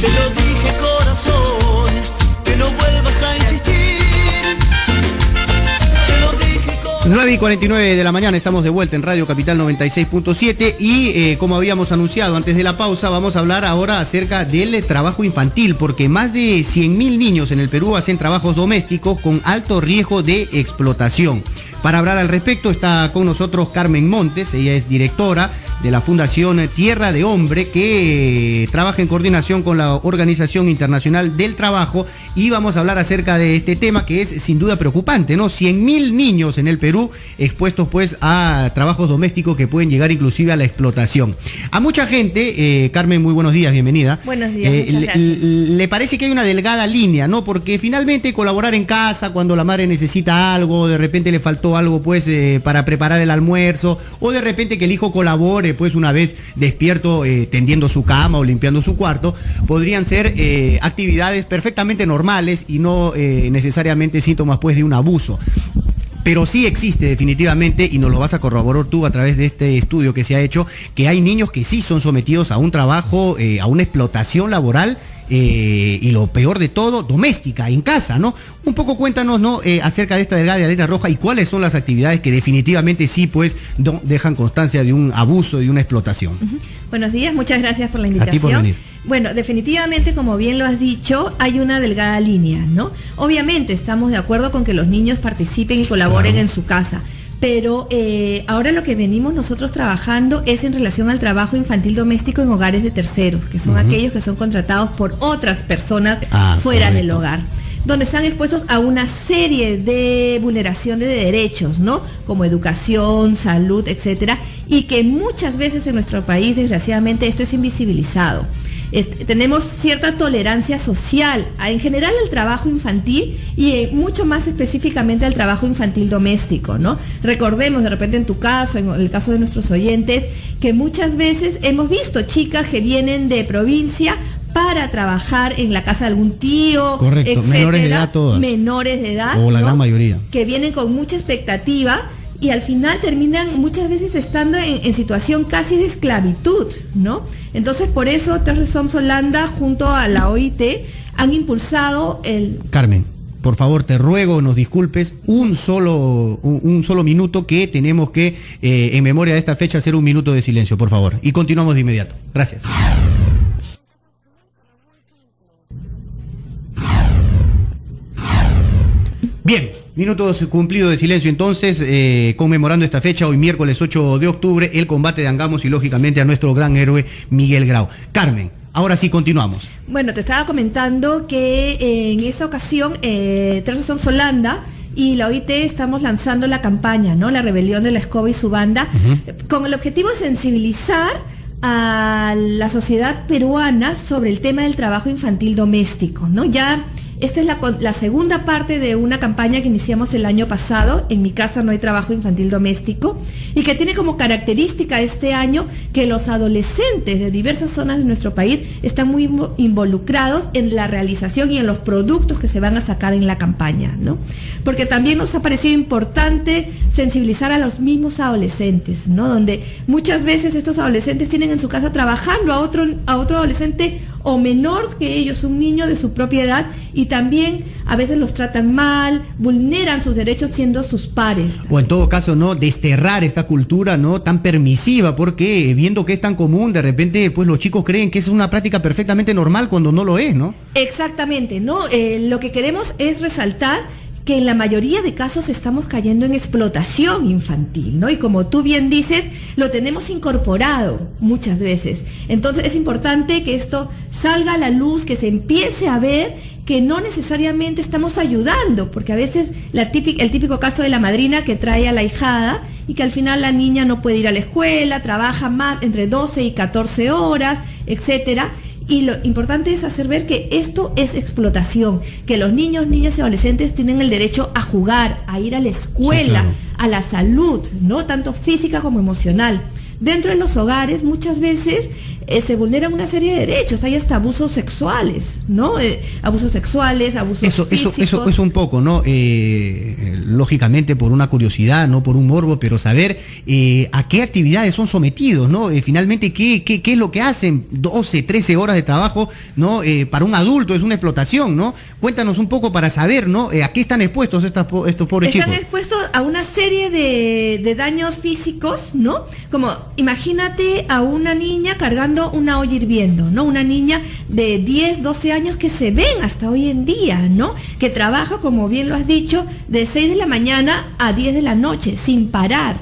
Te lo dije, corazón, que no vuelvas a insistir. 9:49 de la mañana, estamos de vuelta en Radio Capital 96.7 y como habíamos anunciado antes de la pausa, vamos a hablar ahora acerca del trabajo infantil, porque más de 100.000 niños en el Perú hacen trabajos domésticos con alto riesgo de explotación. Para hablar al respecto está con nosotros Carmen Montes, ella es directora de la Fundación Tierra de Hombre, que trabaja en coordinación con la Organización Internacional del Trabajo, y vamos a hablar acerca de este tema que es sin duda preocupante, ¿no? 100.000 niños en el Perú expuestos pues a trabajos domésticos que pueden llegar inclusive a la explotación. A mucha gente, Carmen, muy buenos días, bienvenida. Buenos días, muchas gracias. Le parece que hay una delgada línea, ¿no? Porque finalmente colaborar en casa cuando la madre necesita algo, de repente le faltó algo pues para preparar el almuerzo, o de repente que el hijo colabore pues una vez despierto tendiendo su cama o limpiando su cuarto, podrían ser actividades perfectamente normales y no necesariamente síntomas pues de un abuso. Pero sí existe definitivamente, y nos lo vas a corroborar tú a través de este estudio que se ha hecho, que hay niños que sí son sometidos a un trabajo, a una explotación laboral, y lo peor de todo, doméstica, en casa, ¿no? Un poco cuéntanos, ¿no? Acerca de esta delgada línea roja y cuáles son las actividades que definitivamente sí, pues, dejan constancia de un abuso, de una explotación. Buenos días, muchas gracias por la invitación. A ti por venir. Bueno, definitivamente, como bien lo has dicho, hay una delgada línea, ¿no? Obviamente estamos de acuerdo con que los niños participen y colaboren en su casa, pero ahora lo que venimos nosotros trabajando es en relación al trabajo infantil doméstico en hogares de terceros, que son aquellos que son contratados por otras personas fuera del hogar, donde están expuestos a una serie de vulneración de derechos, ¿no? Como educación, salud, etcétera, y que muchas veces en nuestro país, desgraciadamente, esto es invisibilizado. Tenemos cierta tolerancia social en general al trabajo infantil y mucho más específicamente al trabajo infantil doméstico, ¿no? Recordemos de repente en tu caso, en el caso de nuestros oyentes, que muchas veces hemos visto chicas que vienen de provincia para trabajar en la casa de algún tío, correcto, etcétera, menores de edad todas. Menores de edad, o la ¿no? gran mayoría. Que vienen con mucha expectativa y al final terminan muchas veces estando en situación casi de esclavitud, ¿no? Entonces, por eso Terra Soms Holanda junto a la OIT han impulsado el... Carmen, por favor, te ruego, nos disculpes, un solo minuto, que tenemos que, en memoria de esta fecha, hacer un minuto de silencio, por favor. Y continuamos de inmediato. Gracias. Bien, minutos cumplidos de silencio entonces, conmemorando esta fecha, hoy miércoles 8 de octubre, el combate de Angamos y lógicamente a nuestro gran héroe Miguel Grau. Carmen, ahora sí continuamos. Bueno, te estaba comentando que en esta ocasión Terra Soms Holanda y la OIT estamos lanzando la campaña, ¿no? La rebelión de la escoba y su banda, con el objetivo de sensibilizar a la sociedad peruana sobre el tema del trabajo infantil doméstico, ¿no? Ya esta es la segunda parte de una campaña que iniciamos el año pasado, En mi casa no hay trabajo infantil doméstico, y que tiene como característica este año que los adolescentes de diversas zonas de nuestro país están muy involucrados en la realización y en los productos que se van a sacar en la campaña, ¿no? Porque también nos ha parecido importante sensibilizar a los mismos adolescentes, ¿no? Donde muchas veces estos adolescentes tienen en su casa trabajando a otro adolescente o menor que ellos, un niño de su propia edad, y también a veces los tratan mal, vulneran sus derechos siendo sus pares. O en todo caso, ¿no? Desterrar esta cultura, ¿no? Tan permisiva, porque viendo que es tan común, de repente pues los chicos creen que es una práctica perfectamente normal cuando no lo es, ¿no? Exactamente, ¿no? Lo que queremos es resaltar que en la mayoría de casos estamos cayendo en explotación infantil, ¿no? Y como tú bien dices, lo tenemos incorporado muchas veces. Entonces es importante que esto salga a la luz, que se empiece a ver que no necesariamente estamos ayudando, porque a veces el típico caso de la madrina que trae a la ahijada y que al final la niña no puede ir a la escuela, trabaja más entre 12 y 14 horas, etcétera. Y lo importante es hacer ver que esto es explotación, que los niños, niñas y adolescentes tienen el derecho a jugar, a ir a la escuela, sí, claro, a la salud, ¿no? Tanto física como emocional. Dentro de los hogares muchas veces se vulneran una serie de derechos, hay hasta abusos sexuales, ¿no? Abusos sexuales, abusos físicos. Eso es un poco, ¿no? Lógicamente por una curiosidad, no por un morbo, pero saber a qué actividades son sometidos, ¿no? Finalmente, ¿qué es lo que hacen? 12, 13 horas de trabajo, ¿no? Para un adulto es una explotación, ¿no? Cuéntanos un poco para saber, ¿no? ¿A qué están expuestos estos pobres chicos? Están expuestos a una serie de daños físicos, ¿no? Como imagínate a una niña cargando una olla hirviendo, ¿no? Una niña de 10, 12 años que se ven hasta hoy en día, ¿no? Que trabaja, como bien lo has dicho, de 6 de la mañana a 10 de la noche, sin parar.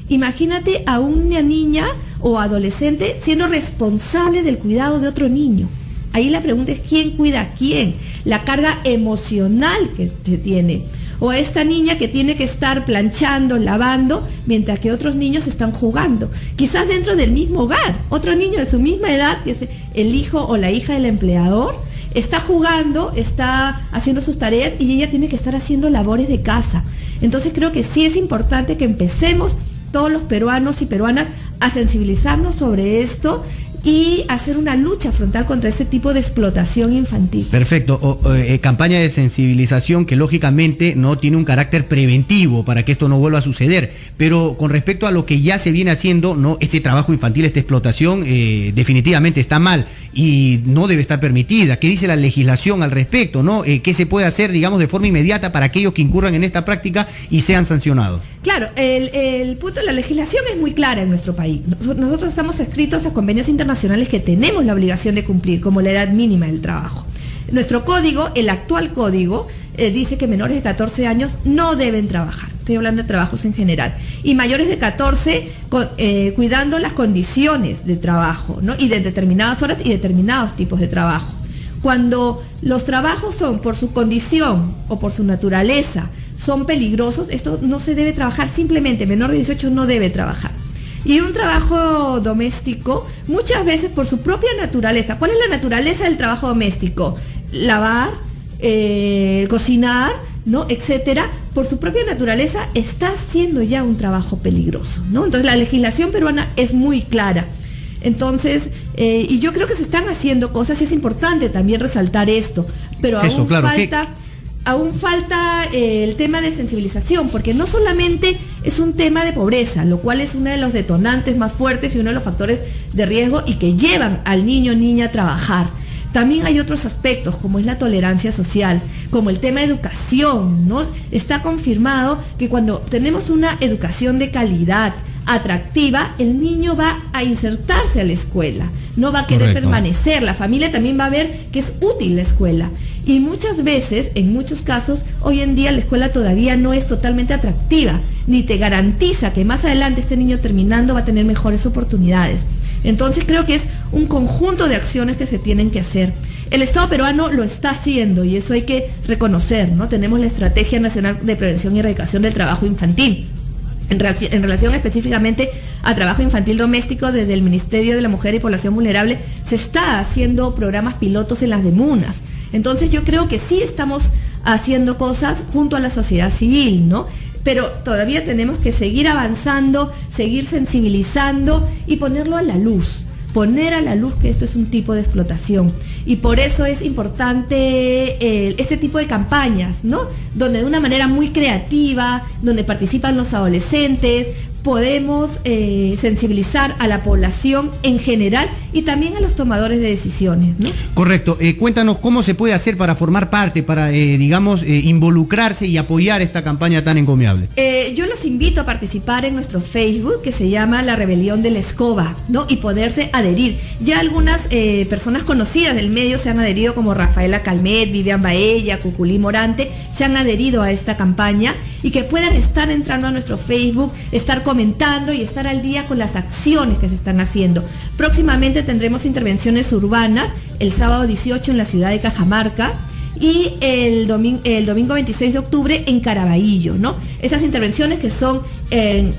Imagínate a una niña o adolescente siendo responsable del cuidado de otro niño. Ahí la pregunta es ¿quién cuida a quién? La carga emocional que se tiene. O a esta niña que tiene que estar planchando, lavando, mientras que otros niños están jugando. Quizás dentro del mismo hogar, otro niño de su misma edad, que es el hijo o la hija del empleador, está jugando, está haciendo sus tareas y ella tiene que estar haciendo labores de casa. Entonces creo que sí es importante que empecemos todos los peruanos y peruanas a sensibilizarnos sobre esto y hacer una lucha frontal contra ese tipo de explotación infantil. Perfecto. Campaña de sensibilización que lógicamente no tiene un carácter preventivo para que esto no vuelva a suceder, pero con respecto a lo que ya se viene haciendo, no, este trabajo infantil, esta explotación definitivamente está mal y no debe estar permitida. ¿Qué dice la legislación al respecto, no? ¿Qué se puede hacer, digamos, de forma inmediata para aquellos que incurran en esta práctica y sean sancionados? Claro, el punto de la legislación es muy clara en nuestro país. Nosotros estamos adscritos a convenios internacionales que tenemos la obligación de cumplir, como la edad mínima del trabajo. Nuestro código, el actual código, dice que menores de 14 años no deben trabajar. Estoy hablando de trabajos en general. Y mayores de 14 cuidando las condiciones de trabajo, ¿no? Y de determinadas horas y determinados tipos de trabajo. Cuando los trabajos son por su condición o por su naturaleza, son peligrosos, esto no se debe trabajar, simplemente menor de 18 no debe trabajar. Y un trabajo doméstico, muchas veces por su propia naturaleza. ¿Cuál es la naturaleza del trabajo doméstico? Lavar, cocinar, ¿no? Etcétera. Por su propia naturaleza está siendo ya un trabajo peligroso, ¿no? Entonces la legislación peruana es muy clara. Entonces, y yo creo que se están haciendo cosas y es importante también resaltar esto, pero aún falta el tema de sensibilización, porque no solamente es un tema de pobreza, lo cual es uno de los detonantes más fuertes y uno de los factores de riesgo y que llevan al niño o niña a trabajar. También hay otros aspectos, como es la tolerancia social, como el tema de educación, ¿no? Está confirmado que cuando tenemos una educación de calidad, atractiva, el niño va a insertarse a la escuela, no va a querer permanecer, la familia también va a ver que es útil la escuela. Y muchas veces, en muchos casos, hoy en día la escuela todavía no es totalmente atractiva, ni te garantiza que más adelante este niño terminando va a tener mejores oportunidades. Entonces creo que es un conjunto de acciones que se tienen que hacer. El Estado peruano lo está haciendo y eso hay que reconocer, ¿no? Tenemos la Estrategia Nacional de Prevención y Erradicación del Trabajo Infantil. En relación específicamente a trabajo infantil doméstico, desde el Ministerio de la Mujer y Población Vulnerable se está haciendo programas pilotos en las demunas. Entonces yo creo que sí estamos haciendo cosas junto a la sociedad civil, ¿no? Pero todavía tenemos que seguir avanzando, seguir sensibilizando y ponerlo a la luz. Poner a la luz que esto es un tipo de explotación. Y por eso es importante este tipo de campañas, ¿no? Donde de una manera muy creativa, donde participan los adolescentes, podemos sensibilizar a la población en general y también a los tomadores de decisiones, ¿no? Correcto. Cuéntanos cómo se puede hacer para formar parte, para, digamos, involucrarse y apoyar esta campaña tan encomiable. Yo los invito a participar en nuestro Facebook, que se llama La Rebelión de la Escoba, ¿no? Y poderse adherir. Ya algunas personas conocidas del medio se han adherido, como Rafaela Calmet, Vivian Baella, Cuculí Morante, se han adherido a esta campaña y que puedan estar entrando a nuestro Facebook, estar comentando y estar al día con las acciones que se están haciendo. Próximamente tendremos intervenciones urbanas el sábado 18 en la ciudad de Cajamarca y el domingo 26 de octubre en Caraballo, ¿no? Esas intervenciones que son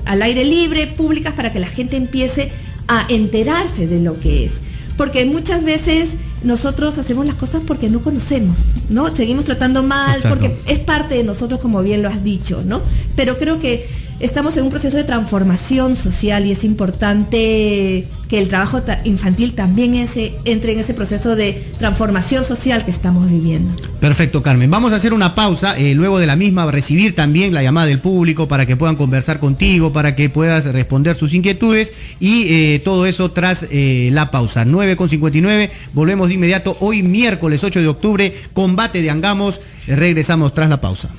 al aire libre, públicas, para que la gente empiece a enterarse de lo que es. Porque muchas veces nosotros hacemos las cosas porque no conocemos, ¿no? Seguimos tratando mal. Exacto. Porque es parte de nosotros, como bien lo has dicho, ¿no? Pero creo que estamos en un proceso de transformación social y es importante que el trabajo infantil también entre en ese proceso de transformación social que estamos viviendo. Perfecto, Carmen. Vamos a hacer una pausa, luego de la misma recibir también la llamada del público para que puedan conversar contigo, para que puedas responder sus inquietudes y todo eso tras la pausa. 9:59, volvemos de inmediato hoy miércoles 8 de octubre, combate de Angamos, regresamos tras la pausa.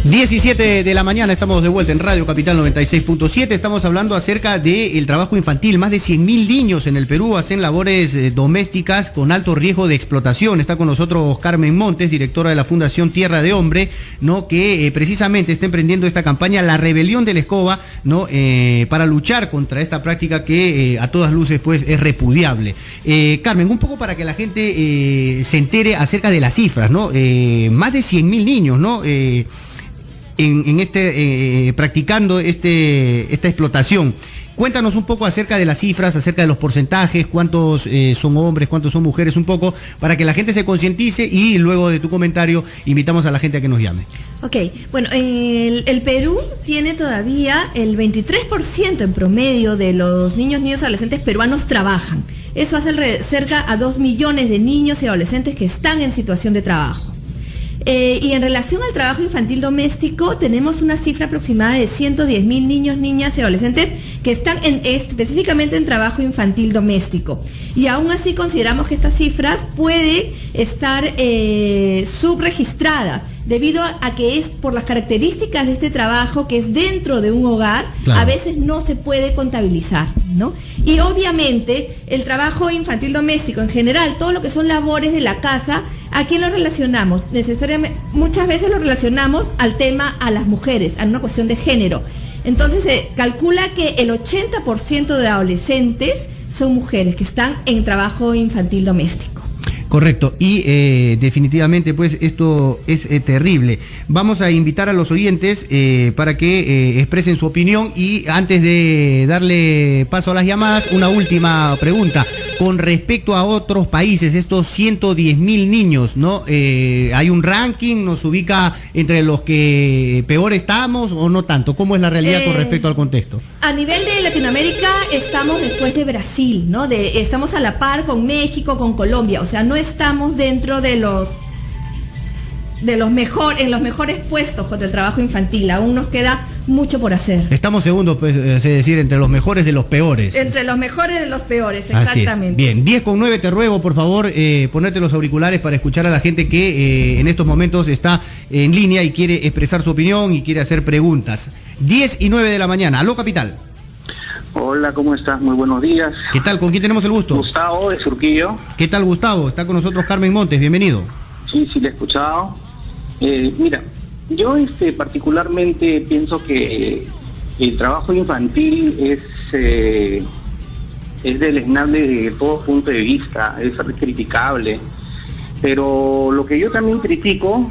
17 de la mañana, estamos de vuelta en Radio Capital 96.7, estamos hablando acerca del trabajo infantil. Más de 100.000 niños en el Perú hacen labores domésticas con alto riesgo de explotación. Está con nosotros Carmen Montes, directora de la Fundación Tierra de Hombre, ¿no? Que precisamente está emprendiendo esta campaña, La Rebelión de la Escoba, ¿no? Para luchar contra esta práctica que a todas luces pues es repudiable. Carmen, un poco para que la gente se entere acerca de las cifras, ¿no? Más de 100.000 niños, ¿no? Practicando esta explotación. Cuéntanos un poco acerca de las cifras, acerca de los porcentajes, cuántos son hombres, cuántos son mujeres, un poco para que la gente se concientice y luego de tu comentario invitamos a la gente a que nos llame. Ok, bueno, el Perú tiene todavía el 23% en promedio de los niños y adolescentes peruanos trabajan. Eso hace cerca a 2 millones de niños y adolescentes que están en situación de trabajo. Y en relación al trabajo infantil doméstico, tenemos una cifra aproximada de 110.000 niños, niñas y adolescentes que están específicamente en trabajo infantil doméstico. Y aún así consideramos que estas cifras pueden estar subregistradas, debido a que es por las características de este trabajo, que es dentro de un hogar, claro. A veces no se puede contabilizar, ¿no? Y obviamente el trabajo infantil doméstico en general, todo lo que son labores de la casa, ¿a quién lo relacionamos? Necesariamente, muchas veces lo relacionamos al tema a las mujeres, a una cuestión de género. Entonces se calcula que el 80% de adolescentes son mujeres que están en trabajo infantil doméstico. Correcto, y definitivamente pues esto es terrible. Vamos a invitar a los oyentes para que expresen su opinión y antes de darle paso a las llamadas, una última pregunta. Con respecto a otros países, estos 110.000 niños, ¿no? ¿Hay un ranking? ¿Nos ubica entre los que peor estamos o no tanto? ¿Cómo es la realidad con respecto al contexto? A nivel de Latinoamérica estamos después de Brasil, ¿no? Estamos a la par con México, con Colombia, o sea, no estamos dentro de los mejores puestos contra el trabajo infantil. Aún nos queda mucho por hacer. Estamos segundos, pues, es decir, entre los mejores de los peores. Entre los mejores de los peores, exactamente. Así es. Bien, 10:09, te ruego, por favor, ponerte los auriculares para escuchar a la gente que en estos momentos está en línea y quiere expresar su opinión y quiere hacer preguntas. 10:09 de la mañana. Aló, Capital. Hola, ¿cómo estás? Muy buenos días. ¿Qué tal? ¿Con quién tenemos el gusto? Gustavo, de Surquillo. ¿Qué tal, Gustavo? Está con nosotros Carmen Montes, bienvenido. Sí, le he escuchado. Mira, yo particularmente pienso que el trabajo infantil es deleznable desde todo punto de vista, es criticable. Pero lo que yo también critico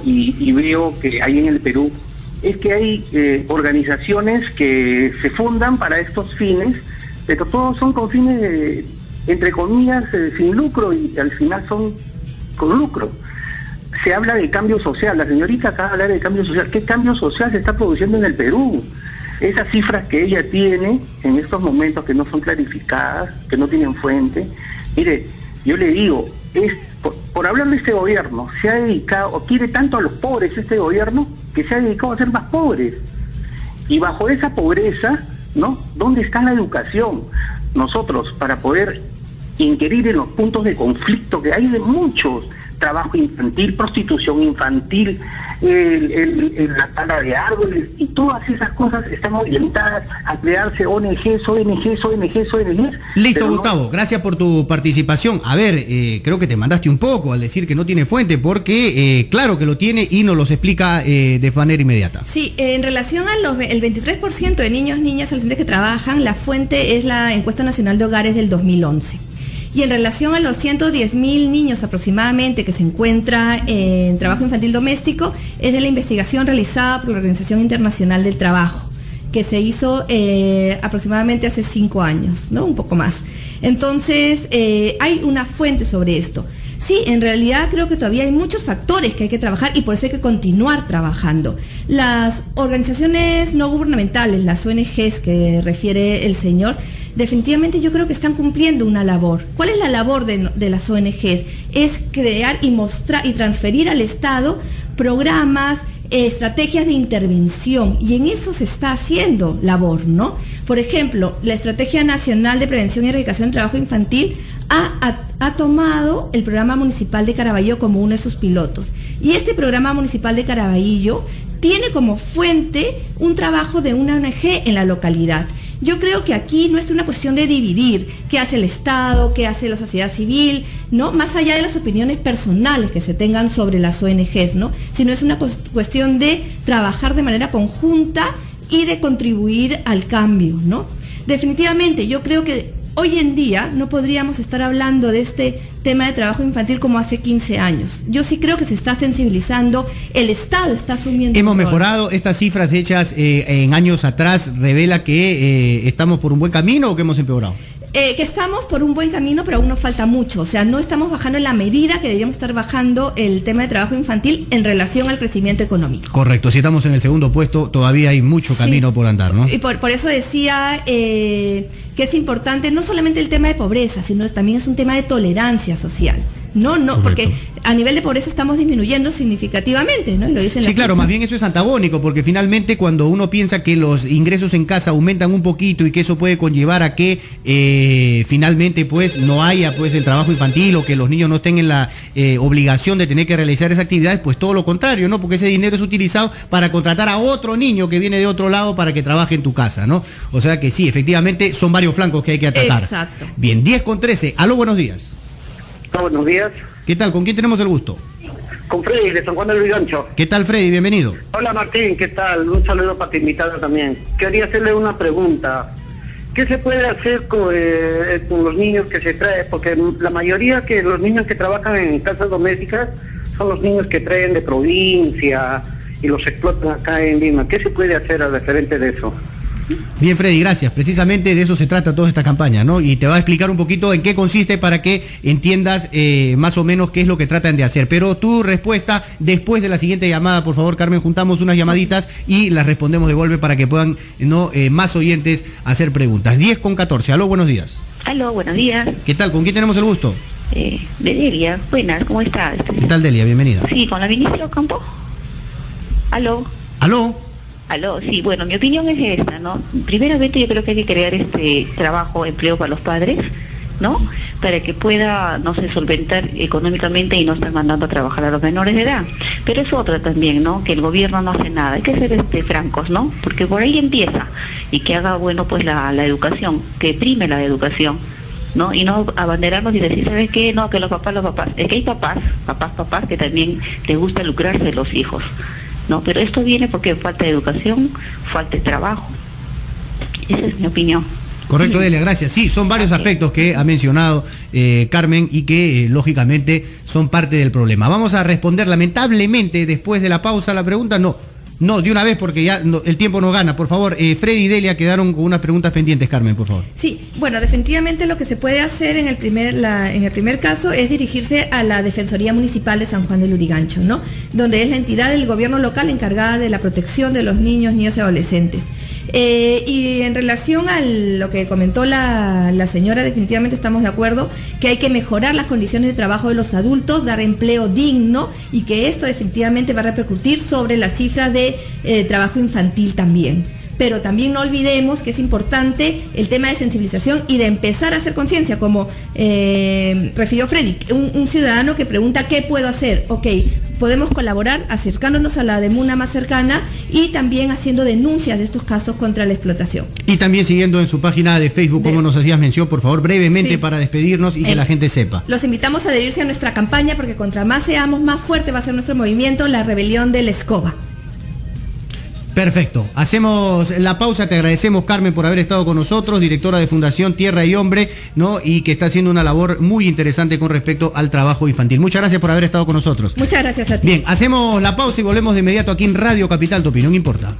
y veo que hay en el Perú es que hay organizaciones que se fundan para estos fines, pero todos son con fines, entre comillas, sin lucro, y al final son con lucro. Se habla de cambio social, la señorita acaba de hablar de cambio social. ¿Qué cambio social se está produciendo en el Perú? Esas cifras que ella tiene en estos momentos, que no son clarificadas, que no tienen fuente. Mire, yo le digo, por hablar de este gobierno, se ha dedicado, o quiere tanto a los pobres este gobierno, que se ha dedicado a ser más pobres. Y bajo esa pobreza, ¿no? ¿Dónde está la educación? Nosotros, para poder inquirir en los puntos de conflicto que hay de muchos, trabajo infantil, prostitución infantil, la tala de árboles, y todas esas cosas están orientadas a crearse ONGs. Listo, Gustavo, no... gracias por tu participación. A ver, creo que te mandaste un poco al decir que no tiene fuente, porque claro que lo tiene y nos los explica de manera inmediata. Sí, en relación al 23% de niños, niñas, adolescentes que trabajan, la fuente es la Encuesta Nacional de Hogares del 2011. Y en relación a los 110.000 niños aproximadamente que se encuentran en trabajo infantil doméstico, es de la investigación realizada por la Organización Internacional del Trabajo. que se hizo aproximadamente hace 5 años, ¿no? Un poco más. Entonces, hay una fuente sobre esto. Sí, en realidad creo que todavía hay muchos factores que hay que trabajar y por eso hay que continuar trabajando. Las organizaciones no gubernamentales, las ONGs que refiere el señor, definitivamente yo creo que están cumpliendo una labor. ¿Cuál es la labor de las ONGs? Es crear y mostrar y transferir al Estado programas, estrategias de intervención, y en eso se está haciendo labor, ¿no? Por ejemplo, la Estrategia Nacional de Prevención y Erradicación del Trabajo Infantil ha tomado el programa municipal de Caraballo como uno de sus pilotos. Y este programa municipal de Caraballo tiene como fuente un trabajo de una ONG en la localidad. Yo creo que aquí no es una cuestión de dividir qué hace el Estado, qué hace la sociedad civil, ¿no? Más allá de las opiniones personales que se tengan sobre las ONGs, ¿no? Sino es una cuestión de trabajar de manera conjunta y de contribuir al cambio, ¿no? Definitivamente, yo creo que hoy en día no podríamos estar hablando de este tema de trabajo infantil como hace 15 años. Yo sí creo que se está sensibilizando, el Estado está asumiendo. Hemos mejorado, estas cifras hechas en años atrás revela que estamos por un buen camino o que hemos empeorado. Que estamos por un buen camino, pero aún nos falta mucho. O sea, no estamos bajando en la medida que deberíamos estar bajando el tema de trabajo infantil en relación al crecimiento económico. Correcto, si estamos en el segundo puesto, todavía hay mucho camino por andar, ¿no? Y por eso decía que es importante no solamente el tema de pobreza, sino también es un tema de tolerancia social. No, porque a nivel de pobreza estamos disminuyendo significativamente, ¿no? Y lo dicen. Sí, claro, más bien eso es antagónico, porque finalmente cuando uno piensa que los ingresos en casa aumentan un poquito y que eso puede conllevar a que finalmente pues no haya pues el trabajo infantil o que los niños no estén en la obligación de tener que realizar esas actividades, pues todo lo contrario, ¿no? Porque ese dinero es utilizado para contratar a otro niño que viene de otro lado para que trabaje en tu casa, ¿no? O sea que sí, efectivamente son varios flancos que hay que atacar. Exacto. Bien, 10:13. Aló, buenos días. Buenos días. ¿Qué tal? ¿Con quién tenemos el gusto? Con Freddy, de San Juan del Lurigancho. ¿Qué tal, Freddy? Bienvenido. Hola, Martín, ¿qué tal? Un saludo para tu invitada también. Quería hacerle una pregunta. ¿Qué se puede hacer con los niños que se traen? Porque la mayoría que los niños que trabajan en casas domésticas son los niños que traen de provincia y los explotan acá en Lima. ¿Qué se puede hacer al referente de eso? Bien, Freddy, gracias. Precisamente de eso se trata toda esta campaña, ¿no? Y te va a explicar un poquito en qué consiste para que entiendas más o menos qué es lo que tratan de hacer. Pero tu respuesta después de la siguiente llamada, por favor, Carmen, juntamos unas llamaditas y las respondemos de golpe para que puedan más oyentes hacer preguntas. 10:14. Aló, buenos días. Aló, buenos días. ¿Qué tal? ¿Con quién tenemos el gusto? De Delia. Buenas, ¿cómo estás? ¿Qué tal, Delia? Bienvenida. Sí, con la ministra Ocampo. Aló. Aló, sí, bueno, mi opinión es esta, ¿no? Primeramente yo creo que hay que crear trabajo, empleo para los padres, ¿no? Para que pueda, no sé, solventar económicamente y no estar mandando a trabajar a los menores de edad. Pero es otra también, ¿no? Que el gobierno no hace nada. Hay que ser francos, ¿no? Porque por ahí empieza. Y que haga, bueno, pues la educación, que prime la educación, ¿no? Y no abanderarnos y decir, ¿sabes qué? No, que los papás. Es que hay papás que también les gusta lucrarse de los hijos. No, pero esto viene porque falta de educación, falta de trabajo. Esa es mi opinión. Correcto, Delia, gracias. Sí, son varios aspectos que ha mencionado Carmen y que lógicamente son parte del problema. Vamos a responder lamentablemente después de la pausa la pregunta. No, de una vez porque ya el tiempo no gana. Por favor, Freddy y Delia quedaron con unas preguntas pendientes, Carmen, por favor. Sí, bueno, definitivamente lo que se puede hacer en el primer caso es dirigirse a la Defensoría Municipal de San Juan del Lurigancho, ¿no? Donde es la entidad del gobierno local encargada de la protección de los niños y adolescentes. Y en relación a lo que comentó la señora, definitivamente estamos de acuerdo que hay que mejorar las condiciones de trabajo de los adultos, dar empleo digno y que esto definitivamente va a repercutir sobre las cifras de trabajo infantil también. Pero también no olvidemos que es importante el tema de sensibilización y de empezar a hacer conciencia, como refirió Freddy, un ciudadano que pregunta ¿qué puedo hacer? Ok, podemos colaborar acercándonos a la DEMUNA más cercana y también haciendo denuncias de estos casos contra la explotación. Y también siguiendo en su página de Facebook, como nos hacías mención, por favor, brevemente, sí, para despedirnos y que la gente sepa. Los invitamos a adherirse a nuestra campaña porque contra más seamos, más fuerte va a ser nuestro movimiento, la rebelión de la escoba. Perfecto, hacemos la pausa, te agradecemos, Carmen, por haber estado con nosotros, directora de Fundación Tierra y Hombre, ¿no? Y que está haciendo una labor muy interesante con respecto al trabajo infantil. Muchas gracias por haber estado con nosotros. Muchas gracias a ti. Bien, hacemos la pausa y volvemos de inmediato aquí en Radio Capital, tu opinión importa.